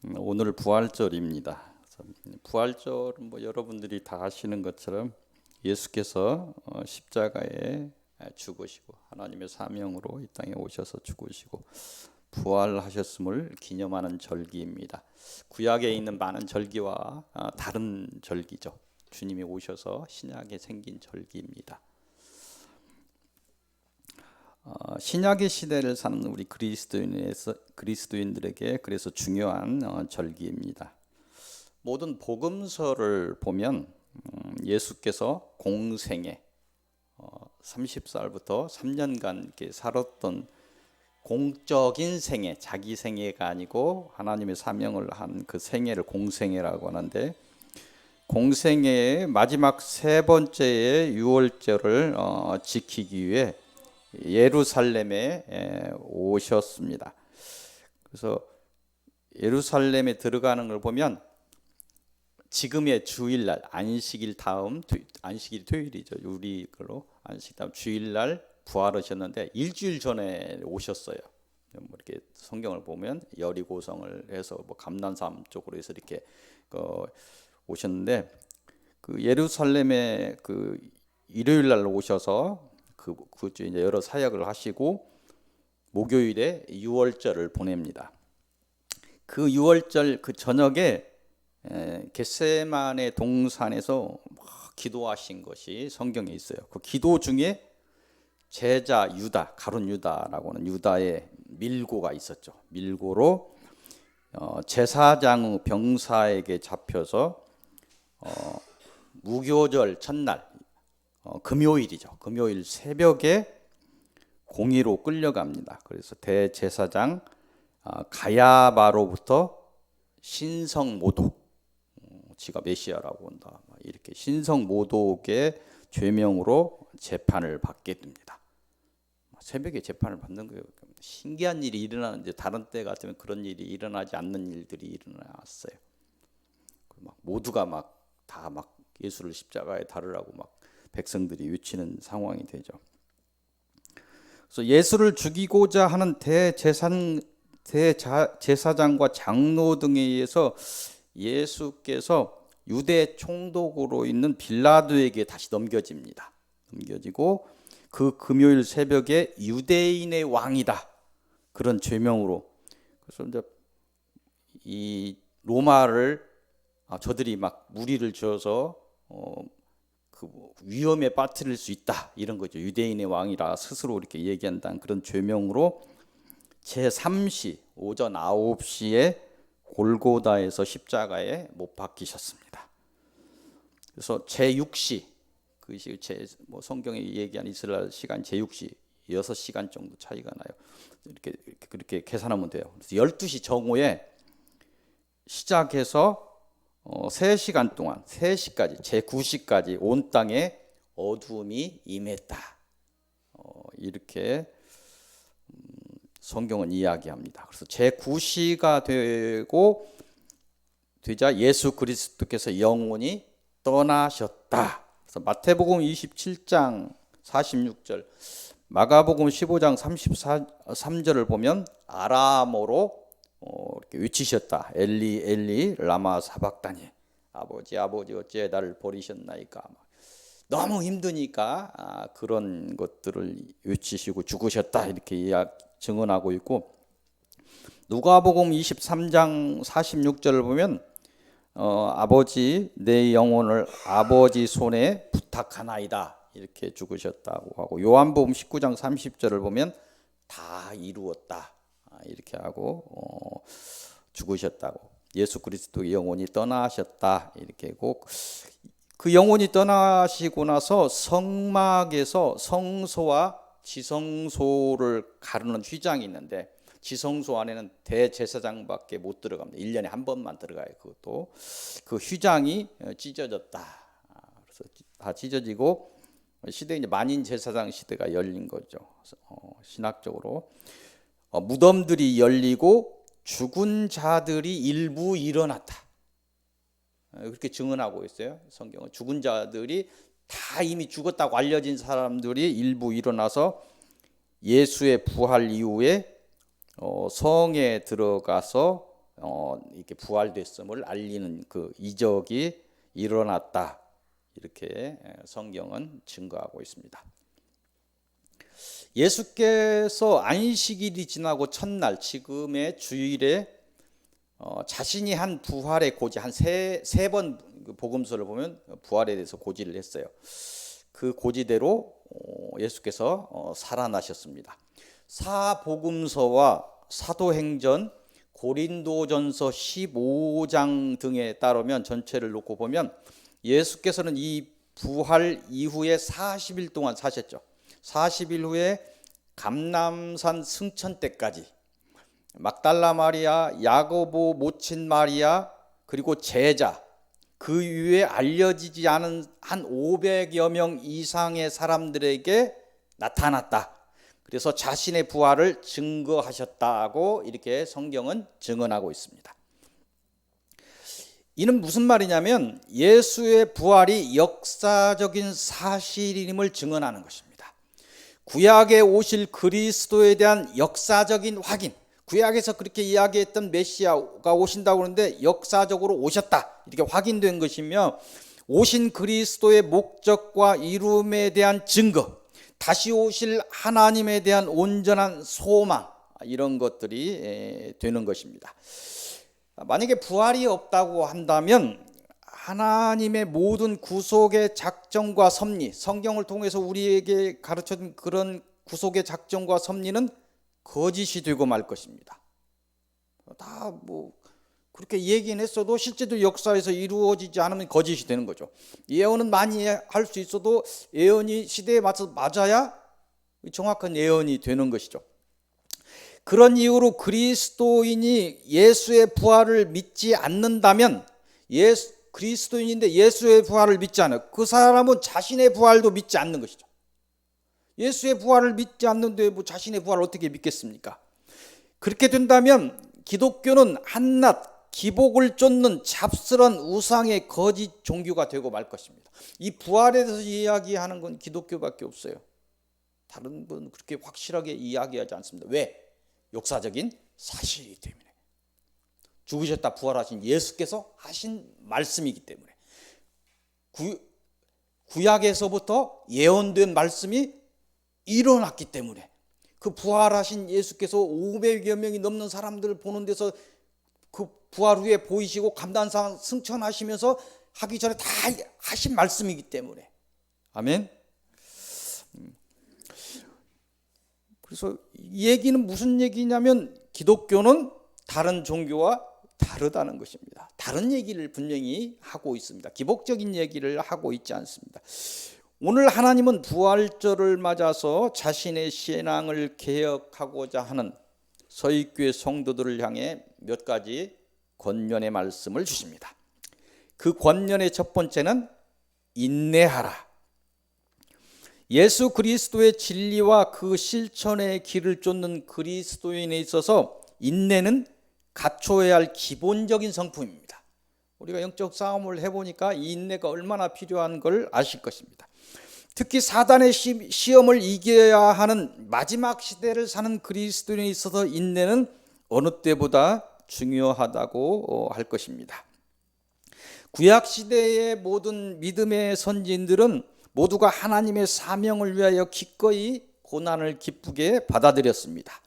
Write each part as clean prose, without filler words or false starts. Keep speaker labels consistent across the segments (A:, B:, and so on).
A: 오늘 부활절입니다. 부활절은 여러분들이 다 아시는 것처럼 예수께서 십자가에 죽으시고 하나님의 사명으로 이 땅에 오셔서 죽으시고 부활하셨음을 기념하는 절기입니다. 구약에 있는 많은 절기와 다른 절기죠. 주님이 오셔서 신약에 생긴 절기입니다. 신약의 시대를 사는 우리 그리스도인들에게 그래서 중요한 절기입니다. 모든 복음서를 보면 예수께서 공생애 30살부터 3년간 이렇게 살았던 공적인 생애, 자기 생애가 아니고 하나님의 사명을 한 그 생애를 공생애라고 하는데, 공생애의 마지막 세 번째의 유월절을 지키기 위해 예루살렘에 오셨습니다. 그래서 예루살렘에 들어가는 걸 보면 지금의 주일날, 안식일 다음, 안식일 토요일이죠. 우리 걸로 안식 다음 주일날 부활하셨는데 일주일 전에 오셨어요. 이렇게 성경을 보면 여리고성을 해서 감난산 쪽으로 해서 이렇게 오셨는데, 그 예루살렘에 그 일요일날 오셔서 그 주 이제 여러 사역을 하시고 목요일에 유월절을 보냅니다. 그 유월절 그 저녁에 겟세마네 동산에서 기도하신 것이 성경에 있어요. 그 기도 중에 제자 유다, 가룟 유다라고 하는 유다의 밀고가 있었죠. 밀고로 제사장 병사에게 잡혀서 무교절 첫날 금요일이죠. 금요일 새벽에 공의로 끌려갑니다. 그래서 대제사장 가야바로부터 신성모독, 지가 메시아라고 한다, 이렇게 신성모독의 죄명으로 재판을 받게 됩니다. 새벽에 재판을 받는 거예요. 신기한 일이 일어나는데 다른 때 같으면 그런 일이 일어나지 않는 일들이 일어났어요. 모두가 다 예수를 십자가에 달으라고 백성들이 외치는 상황이 되죠. 그래서 예수를 죽이고자 하는 대제사장과 장로 등에 의해서 예수께서 유대 총독으로 있는 빌라도에게 다시 넘겨집니다. 넘겨지고 그 금요일 새벽에 유대인의 왕이다, 그런 죄명으로. 그래서 이제 이 로마를 저들이 무리를 지어서 그 위험에 빠뜨릴 수 있다, 이런 거죠. 유대인의 왕이라 스스로 이렇게 얘기한다는 그런 죄명으로 제3시 오전 9시에 골고다에서 십자가에 못 박히셨습니다. 그래서 제6시, 그것이 성경에 얘기한 이스라엘 시간 제6시 6시간 정도 차이가 나요. 이렇게 그렇게 계산하면 돼요. 그래서 12시 정오에 시작해서 3시간 동안 3시까지 제9시까지 온 땅에 어두움이 임했다, 이렇게 성경은 이야기합니다. 그래서 제9시가 되자 예수 그리스도께서 영원히 떠나셨다. 그래서 마태복음 27장 46절, 마가복음 15장 33절을 보면 아람어로 이렇게 외치셨다. 엘리 엘리 라마 사박다니, 아버지 아버지 어찌 나를 버리셨나이까. 너무 힘드니까 그런 것들을 외치시고 죽으셨다, 이렇게 증언하고 있고, 누가복음 23장 46절을 보면 아버지 내 영혼을 아버지 손에 부탁하나이다, 이렇게 죽으셨다고 하고, 요한복음 19장 30절을 보면 다 이루었다, 이렇게 하고 죽으셨다고, 예수 그리스도의 영혼이 떠나셨다, 이렇게 하고, 그 영혼이 떠나시고 나서 성막에서 성소와 지성소를 가르는 휘장이 있는데, 지성소 안에는 대제사장밖에 못 들어갑니다. 1년에 한 번만 들어가요. 그것도 그 휘장이 찢어졌다. 그래서 다 찢어지고 시대 이제 만인 제사장 시대가 열린 거죠. 신학적으로 무덤들이 열리고 죽은 자들이 일부 일어났다, 그렇게 증언하고 있어요. 성경은 죽은 자들이 다 이미 죽었다고 알려진 사람들이 일부 일어나서 예수의 부활 이후에 성에 들어가서 이렇게 부활됐음을 알리는 그 이적이 일어났다. 이렇게 성경은 증거하고 있습니다. 예수께서 안식일이 지나고 첫날 지금의 주일에 자신이 한 부활의 고지 한 세 번 복음서를 보면 부활에 대해서 고지를 했어요. 그 고지대로 예수께서 살아나셨습니다. 사복음서와 사도행전, 고린도전서 15장 등에 따르면 전체를 놓고 보면 예수께서는 이 부활 이후에 40일 동안 사셨죠. 40일 후에 감람산 승천 때까지 막달라 마리아, 야고보 모친 마리아, 그리고 제자, 그 이후에 알려지지 않은 한 500여 명 이상의 사람들에게 나타났다. 그래서 자신의 부활을 증거하셨다고 이렇게 성경은 증언하고 있습니다. 이는 무슨 말이냐면 예수의 부활이 역사적인 사실임을 증언하는 것입니다. 구약에 오실 그리스도에 대한 역사적인 확인, 구약에서 그렇게 이야기했던 메시아가 오신다고 하는데 역사적으로 오셨다 이렇게 확인된 것이며, 오신 그리스도의 목적과 이름에 대한 증거, 다시 오실 하나님에 대한 온전한 소망, 이런 것들이 되는 것입니다. 만약에 부활이 없다고 한다면 하나님의 모든 구속의 작정과 섭리, 성경을 통해서 우리에게 가르쳐준 그런 구속의 작정과 섭리는 거짓이 되고 말 것입니다. 다 그렇게 얘기는 했어도 실제로 역사에서 이루어지지 않으면 거짓이 되는 거죠. 예언은 많이 할 수 있어도 예언이 시대에 맞아야 정확한 예언이 되는 것이죠. 그런 이유로 그리스도인이 예수의 부활을 믿지 않는다면, 그리스도인인데 예수의 부활을 믿지 않아요. 그 사람은 자신의 부활도 믿지 않는 것이죠. 예수의 부활을 믿지 않는데 자신의 부활을 어떻게 믿겠습니까? 그렇게 된다면 기독교는 한낱 기복을 쫓는 잡스런 우상의 거짓 종교가 되고 말 것입니다. 이 부활에 대해서 이야기하는 건 기독교밖에 없어요. 다른 분은 그렇게 확실하게 이야기하지 않습니다. 왜? 역사적인 사실이기 때문에. 죽으셨다 부활하신 예수께서 하신 말씀이기 때문에. 구약에서부터 예언된 말씀이 일어났기 때문에, 그 부활하신 예수께서 500여 명이 넘는 사람들을 보는 데서 그 부활 후에 보이시고 감람산 승천하시면서 하기 전에 다 하신 말씀이기 때문에. 아멘. 그래서 이 얘기는 무슨 얘기냐면 기독교는 다른 종교와 다르다는 것입니다. 다른 얘기를 분명히 하고 있습니다. 기복적인 얘기를 하고 있지 않습니다. 오늘 하나님은 부활절을 맞아서 자신의 신앙을 개혁하고자 하는 서익교회 성도들을 향해 몇 가지 권면의 말씀을 주십니다. 그 권면의 첫 번째는 인내하라. 예수 그리스도의 진리와 그 실천의 길을 쫓는 그리스도인에 있어서 인내는 갖춰야 할 기본적인 성품입니다. 우리가 영적 싸움을 해보니까 이 인내가 얼마나 필요한 걸 아실 것입니다. 특히 사단의 시험을 이겨야 하는 마지막 시대를 사는 그리스도인에 있어서 인내는 어느 때보다 중요하다고 할 것입니다. 구약 시대의 모든 믿음의 선지인들은 모두가 하나님의 사명을 위하여 기꺼이 고난을 기쁘게 받아들였습니다.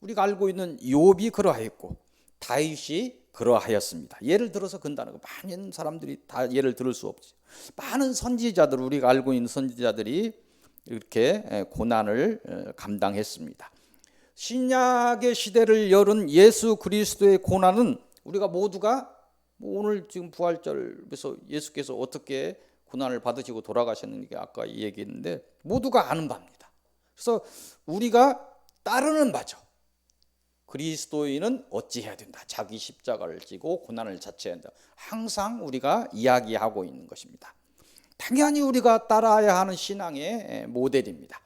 A: 우리가 알고 있는 욥이 그러하였고 다윗이 그러하였습니다. 예를 들어서 근다는 거 많은 사람들이 다 예를 들을 수 없지. 많은 선지자들, 우리가 알고 있는 선지자들이 이렇게 고난을 감당했습니다. 신약의 시대를 열은 예수 그리스도의 고난은 우리가 모두가 오늘 지금 부활절에서 예수께서 어떻게 고난을 받으시고 돌아가셨는지 아까 얘기했는데 모두가 아는 바입니다. 그래서 우리가 따르는 바죠. 그리스도인은 어찌해야 된다. 자기 십자가를 지고 고난을 자처해야 한다. 항상 우리가 이야기하고 있는 것입니다. 당연히 우리가 따라야 하는 신앙의 모델입니다.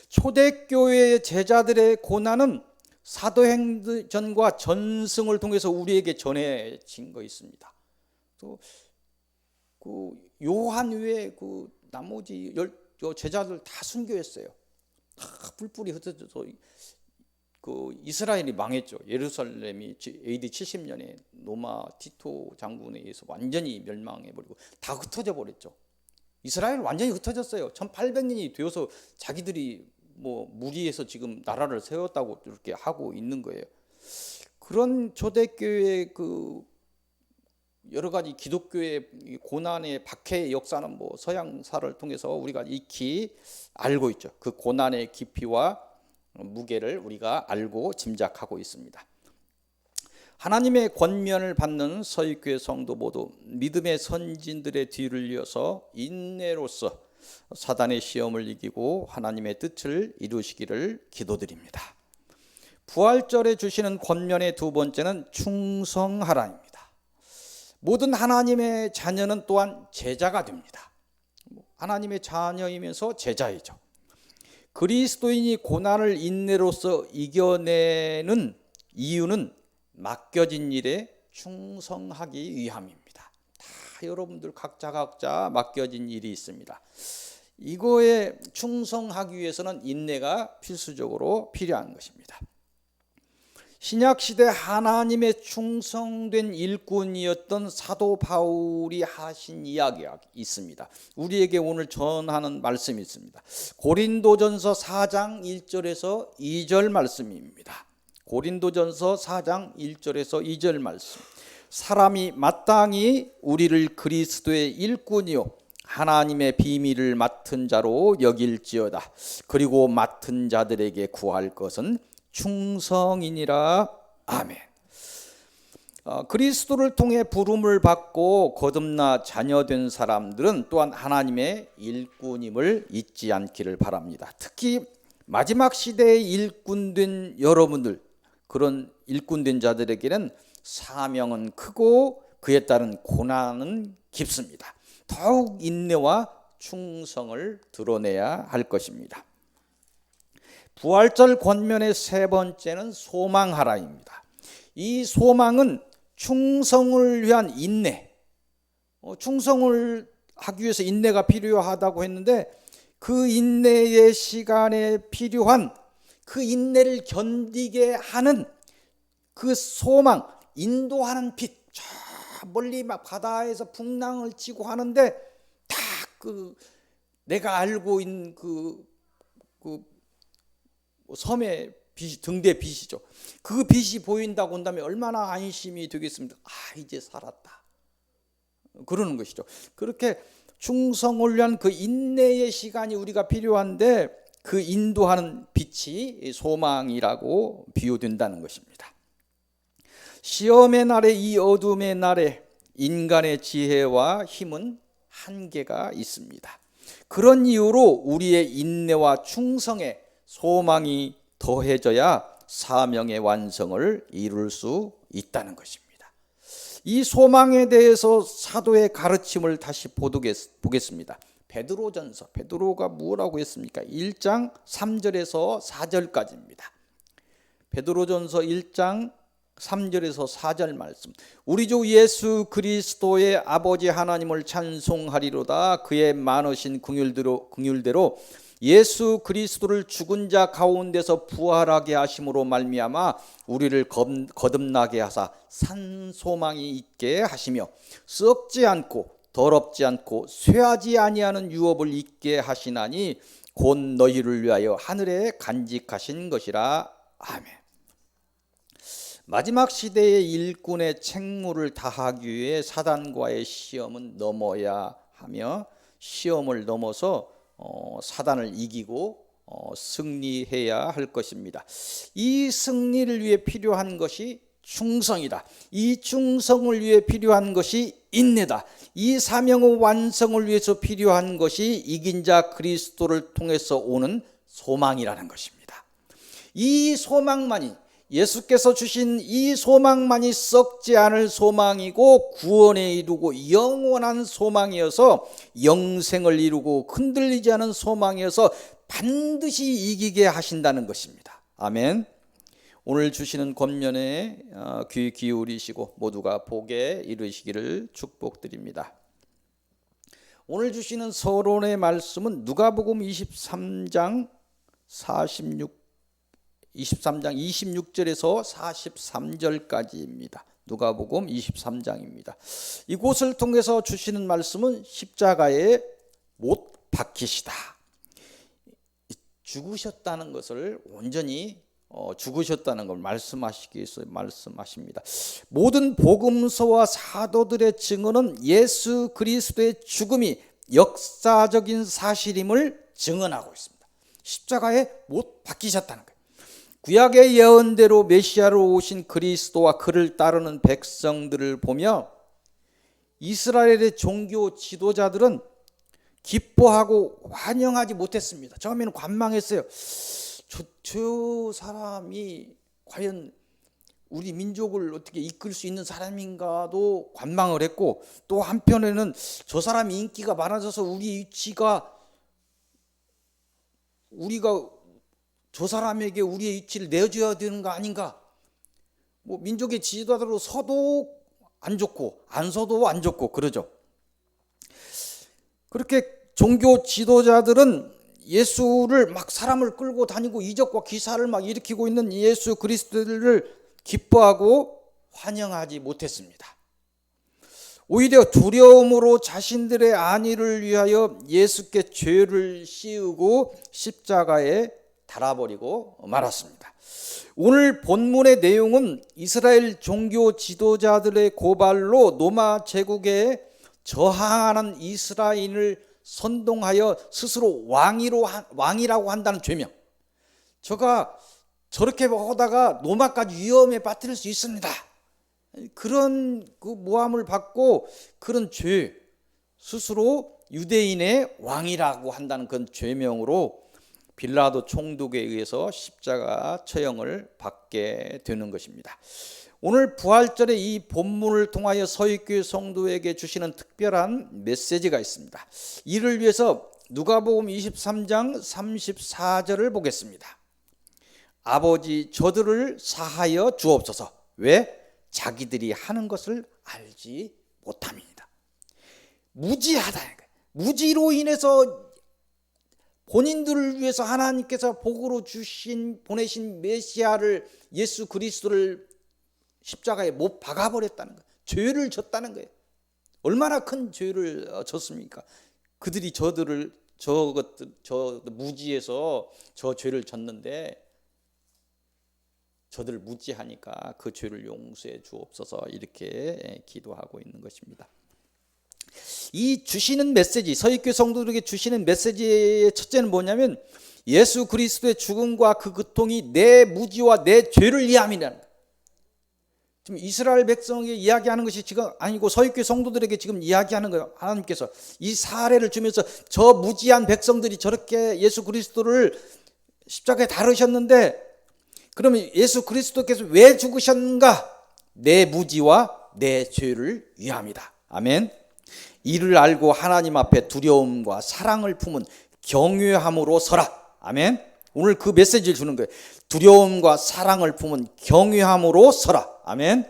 A: 초대교회의 제자들의 고난은 사도행전과 전승을 통해서 우리에게 전해진 거 있습니다. 또 그 요한 외에 그 나머지 제자들 다 순교했어요. 다 뿔뿔이 흩어져서 그 이스라엘이 망했죠. 예루살렘이 AD 70년에 로마 티토 장군에 의해서 완전히 멸망해 버리고 다 흩어져 버렸죠. 이스라엘 완전히 흩어졌어요. 1800년이 되어서 자기들이 뭐 무리해서 지금 나라를 세웠다고 이렇게 하고 있는 거예요. 그런 초대교회 그 여러 가지 기독교의 고난의 박해의 역사는 뭐 서양사를 통해서 우리가 익히 알고 있죠. 그 고난의 깊이와 무게를 우리가 알고 짐작하고 있습니다. 하나님의 권면을 받는 서익교회 성도 모두 믿음의 선진들의 뒤를 이어서 인내로서 사단의 시험을 이기고 하나님의 뜻을 이루시기를 기도드립니다. 부활절에 주시는 권면의 두 번째는 충성하라입니다. 모든 하나님의 자녀는 또한 제자가 됩니다. 하나님의 자녀이면서 제자이죠. 그리스도인이 고난을 인내로서 이겨내는 이유는 맡겨진 일에 충성하기 위함입니다. 다 여러분들 각자 맡겨진 일이 있습니다. 이거에 충성하기 위해서는 인내가 필수적으로 필요한 것입니다. 신약시대 하나님의 충성된 일꾼이었던 사도 바울이 하신 이야기가 있습니다. 우리에게 오늘 전하는 말씀이 있습니다. 고린도전서 4장 1절에서 2절 말씀입니다. 고린도전서 4장 1절에서 2절 말씀. 사람이 마땅히 우리를 그리스도의 일꾼이요 하나님의 비밀을 맡은 자로 여길지어다. 그리고 맡은 자들에게 구할 것은 충성이니라. 아멘. 그리스도를 통해 부름을 받고 거듭나 자녀된 사람들은 또한 하나님의 일꾼임을 잊지 않기를 바랍니다. 특히 마지막 시대의 일꾼된 여러분들, 그런 일꾼된 자들에게는 사명은 크고 그에 따른 고난은 깊습니다. 더욱 인내와 충성을 드러내야 할 것입니다. 부활절 권면의 세 번째는 소망하라입니다. 이 소망은 충성을 위한 인내, 충성을 하기 위해서 인내가 필요하다고 했는데 그 인내의 시간에 필요한 그 인내를 견디게 하는 그 소망, 인도하는 빛, 저 멀리 막 바다에서 풍랑을 치고 하는데 딱 그 내가 알고 있는 그 섬의 빛이 등대 빛이죠. 그 빛이 보인다고 한다면 얼마나 안심이 되겠습니까? 이제 살았다. 그러는 것이죠. 그렇게 충성을 위한 그 인내의 시간이 우리가 필요한데 그 인도하는 빛이 소망이라고 비유된다는 것입니다. 시험의 날에 이 어둠의 날에 인간의 지혜와 힘은 한계가 있습니다. 그런 이유로 우리의 인내와 충성에 소망이 더해져야 사명의 완성을 이룰 수 있다는 것입니다. 이 소망에 대해서 사도의 가르침을 다시 보겠습니다. 베드로전서, 베드로가 뭐라고 했습니까? 1장 3절에서 4절까지입니다. 베드로전서 1장 3절에서 4절 말씀. 우리 주 예수 그리스도의 아버지 하나님을 찬송하리로다. 그의 많으신 긍휼대로 예수 그리스도를 죽은 자 가운데서 부활하게 하심으로 말미암아 우리를 거듭나게 하사 산 소망이 있게 하시며 썩지 않고 더럽지 않고 쇠하지 아니하는 유업을 있게 하시나니 곧 너희를 위하여 하늘에 간직하신 것이라. 아멘. 마지막 시대의 일꾼의 책무를 다하기 위해 사단과의 시험은 넘어야 하며 시험을 넘어서 사단을 이기고 승리해야 할 것입니다. 이 승리를 위해 필요한 것이 충성이다. 이 충성을 위해 필요한 것이 인내다. 이 사명의 완성을 위해서 필요한 것이 이긴 자 그리스도를 통해서 오는 소망이라는 것입니다. 이 소망만이, 예수께서 주신 이 소망만이 썩지 않을 소망이고 구원에 이루고 영원한 소망이어서 영생을 이루고 흔들리지 않은 소망이어서 반드시 이기게 하신다는 것입니다. 아멘. 오늘 주시는 권면에 귀 기울이시고 모두가 복에 이르시기를 축복드립니다. 오늘 주시는 서론의 말씀은 누가복음 23장 46 23장 26절에서 43절까지입니다. 누가복음 23장입니다. 이곳을 통해서 주시는 말씀은 십자가에 못 박히시다. 죽으셨다는 것을 온전히 죽으셨다는 걸 말씀하시기 위해서 말씀하십니다. 모든 복음서와 사도들의 증언은 예수 그리스도의 죽음이 역사적인 사실임을 증언하고 있습니다. 십자가에 못 박히셨다는 거예요. 구약의 예언대로 메시아로 오신 그리스도와 그를 따르는 백성들을 보며 이스라엘의 종교 지도자들은 기뻐하고 환영하지 못했습니다. 처음에는 관망했어요. 저 사람이 과연 우리 민족을 어떻게 이끌 수 있는 사람인가도 관망을 했고, 또 한편에는 저 사람이 인기가 많아져서 우리가 저 사람에게 우리의 위치를 내줘야 되는 거 아닌가. 뭐 민족의 지도자로 서도 안 좋고 안 서도 안 좋고 그러죠. 그렇게 종교 지도자들은 예수를 막 사람을 끌고 다니고 이적과 기사를 막 일으키고 있는 예수 그리스도를 기뻐하고 환영하지 못했습니다. 오히려 두려움으로 자신들의 안위를 위하여 예수께 죄를 씌우고 십자가에 달아버리고 말았습니다. 오늘 본문의 내용은 이스라엘 종교 지도자들의 고발로 로마 제국에 저항하는 이스라엘을 선동하여 스스로 왕이라고 한다는 죄명. 저렇게 하다가 로마까지 위험에 빠뜨릴 수 있습니다. 그런 그 모함을 받고 그런 죄, 스스로 유대인의 왕이라고 한다는 그런 죄명으로 빌라도 총독에 의해서 십자가 처형을 받게 되는 것입니다. 오늘 부활절에 이 본문을 통하여 서윗교회 성도에게 주시는 특별한 메시지가 있습니다. 이를 위해서 누가복음 23장 34절을 보겠습니다. 아버지, 저들을 사하여 주옵소서. 왜? 자기들이 하는 것을 알지 못함이니이다. 무지하다. 무지로 인해서 본인들을 위해서 하나님께서 복으로 보내신 메시아를, 예수 그리스도를 십자가에 못 박아버렸다는 거예요. 죄를 졌다는 거예요. 얼마나 큰 죄를 졌습니까? 그들이 저 무지에서 저 죄를 졌는데, 저들을 무지하니까 그 죄를 용서해 주옵소서, 이렇게 기도하고 있는 것입니다. 이 주시는 메시지, 서윗교회 성도들에게 주시는 메시지의 첫째는 뭐냐면, 예수 그리스도의 죽음과 그 고통이 내 무지와 내 죄를 위함이라는 거예요. 지금 이스라엘 백성에게 이야기하는 것이 지금 아니고 서윗교회 성도들에게 지금 이야기하는 거예요. 하나님께서 이 사례를 주면서 저 무지한 백성들이 저렇게 예수 그리스도를 십자가에 달으셨는데, 그러면 예수 그리스도께서 왜 죽으셨는가? 내 무지와 내 죄를 위함이다. 아멘. 이를 알고 하나님 앞에 두려움과 사랑을 품은 경외함으로 서라. 아멘. 오늘 그 메시지를 주는 거예요. 두려움과 사랑을 품은 경외함으로 서라. 아멘.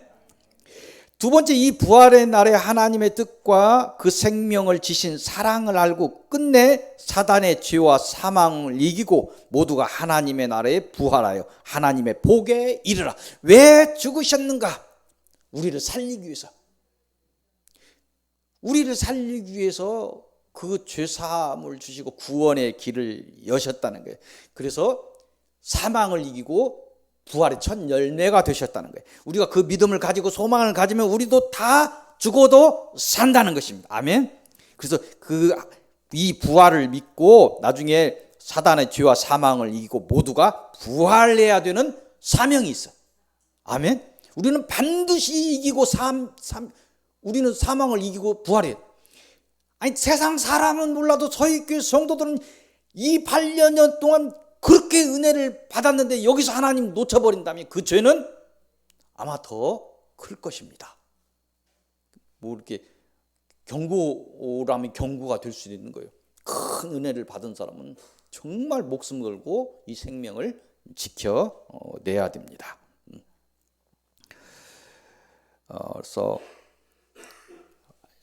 A: 두 번째, 이 부활의 날에 하나님의 뜻과 그 생명을 지신 사랑을 알고 끝내 사단의 죄와 사망을 이기고 모두가 하나님의 나라에 부활하여 하나님의 복에 이르라. 왜 죽으셨는가? 우리를 살리기 위해서. 우리를 살리기 위해서 그 죄사함을 주시고 구원의 길을 여셨다는 거예요. 그래서 사망을 이기고 부활의 첫 열매가 되셨다는 거예요. 우리가 그 믿음을 가지고 소망을 가지면 우리도 다 죽어도 산다는 것입니다. 아멘. 그래서 이 부활을 믿고 나중에 사단의 죄와 사망을 이기고 모두가 부활해야 되는 사명이 있어. 아멘. 우리는 반드시 이기고 우리는 사망을 이기고 부활해요. 아니, 세상 사람은 몰라도 서윗교회 성도들은 이 8년 동안 그렇게 은혜를 받았는데 여기서 하나님 놓쳐버린다면 그 죄는 아마 더 클 것입니다. 뭐 이렇게 경고라면 경고가 될 수도 있는 거예요. 큰 은혜를 받은 사람은 정말 목숨 걸고 이 생명을 지켜내야 됩니다. 그래서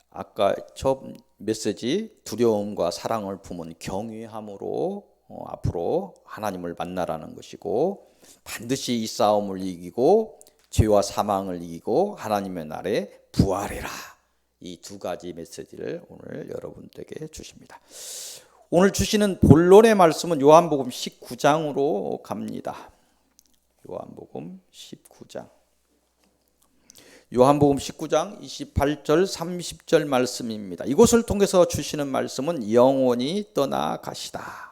A: 아까 처음 메시지, 두려움과 사랑을 품은 경외함으로 앞으로 하나님을 만나라는 것이고, 반드시 이 싸움을 이기고 죄와 사망을 이기고 하나님의 나라에 부활해라. 이 두 가지 메시지를 오늘 여러분들에게 주십니다. 오늘 주시는 본론의 말씀은 요한복음 19장으로 갑니다. 요한복음 19장. 요한복음 19장 28절 30절 말씀입니다. 이곳을 통해서 주시는 말씀은 영원히 떠나가시다.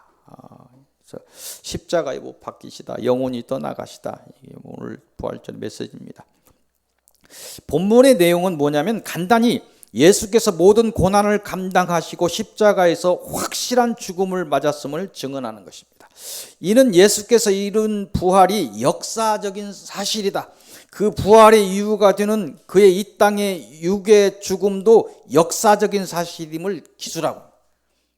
A: 십자가에 못 박히시다. 영원히 떠나가시다. 이게 오늘 부활절 메시지입니다. 본문의 내용은 뭐냐면 간단히 예수께서 모든 고난을 감당하시고 십자가에서 확실한 죽음을 맞았음을 증언하는 것입니다. 이는 예수께서 이룬 부활이 역사적인 사실이다. 그 부활의 이유가 되는 그의 이 땅의 육의 죽음도 역사적인 사실임을 기술하고,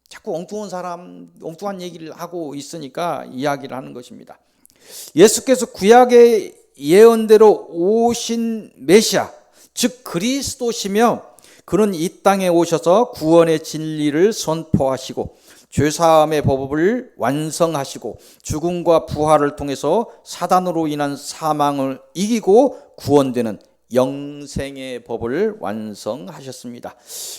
A: 자꾸 엉뚱한 얘기를 하고 있으니까 이야기를 하는 것입니다. 예수께서 구약의 예언대로 오신 메시아, 즉 그리스도시며, 그는 이 땅에 오셔서 구원의 진리를 선포하시고 죄사함의 법을 완성하시고 죽음과 부활을 통해서 사단으로 인한 사망을 이기고 구원되는 영생의 법을 완성하셨습니다.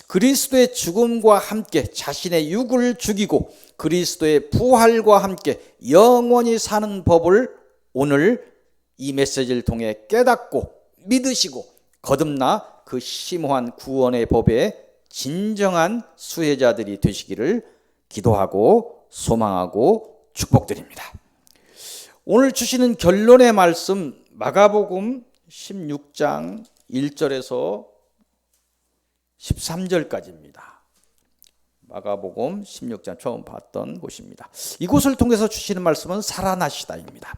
A: 그리스도의 죽음과 함께 자신의 육을 죽이고 그리스도의 부활과 함께 영원히 사는 법을 오늘 이 메시지를 통해 깨닫고 믿으시고 거듭나 그 심오한 구원의 법의 진정한 수혜자들이 되시기를 기도하고 소망하고 축복드립니다. 오늘 주시는 결론의 말씀 마가복음 16장 1절에서 13절까지입니다. 마가복음 16장 처음 봤던 곳입니다. 이곳을 통해서 주시는 말씀은 살아나시다입니다.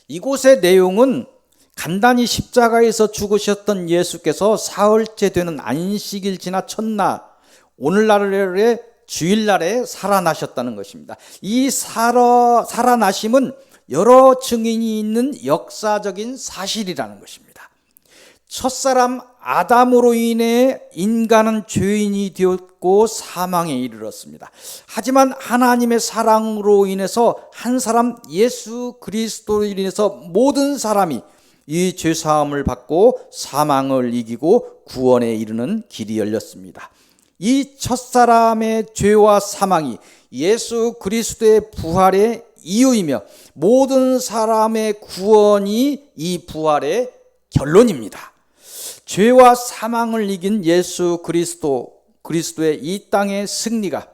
A: 이곳의 내용은 간단히 십자가에서 죽으셨던 예수께서 사흘째 되는 안식일 지나 첫날, 오늘날의 주일날에 살아나셨다는 것입니다. 이 살아나심은 여러 증인이 있는 역사적인 사실이라는 것입니다. 첫사람 아담으로 인해 인간은 죄인이 되었고 사망에 이르렀습니다. 하지만 하나님의 사랑으로 인해서 한 사람 예수 그리스도로 인해서 모든 사람이 이 죄사함을 받고 사망을 이기고 구원에 이르는 길이 열렸습니다. 이 첫사람의 죄와 사망이 예수 그리스도의 부활의 이유이며 모든 사람의 구원이 이 부활의 결론입니다. 죄와 사망을 이긴 예수 그리스도의 이 땅의 승리가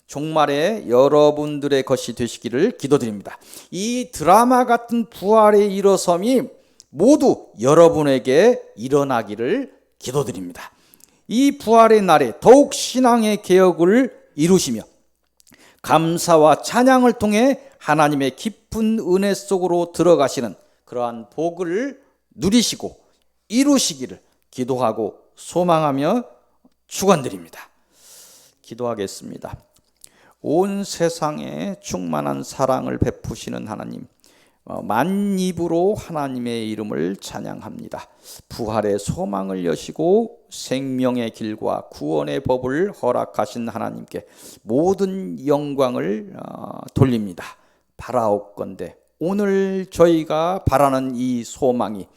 A: 종말에 여러분들의 것이 되시기를 기도드립니다. 이 드라마 같은 부활의 일어섬이 모두 여러분에게 일어나기를 기도드립니다. 이 부활의 날에 더욱 신앙의 개혁을 이루시며 감사와 찬양을 통해 하나님의 깊은 은혜 속으로 들어가시는 그러한 복을 누리시고 이루시기를 기도하고 소망하며 축원드립니다. 기도하겠습니다. 온 세상에 충만한 사랑을 베푸시는 하나님, 만입으로 하나님의 이름을 찬양합니다. 부활의 소망을 여시고 생명의 길과 구원의 법을 허락하신 하나님께 모든 영광을 돌립니다. 바라옵건대 오늘 저희가 바라는 이 소망이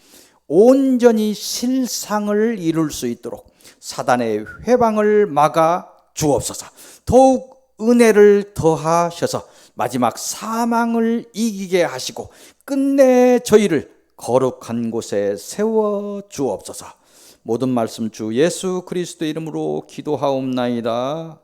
A: 온전히 실상을 이룰 수 있도록 사단의 회방을 막아 주옵소서. 더욱 은혜를 더하셔서 마지막 사망을 이기게 하시고 끝내 저희를 거룩한 곳에 세워 주옵소서. 모든 말씀 주 예수 그리스도 이름으로 기도하옵나이다.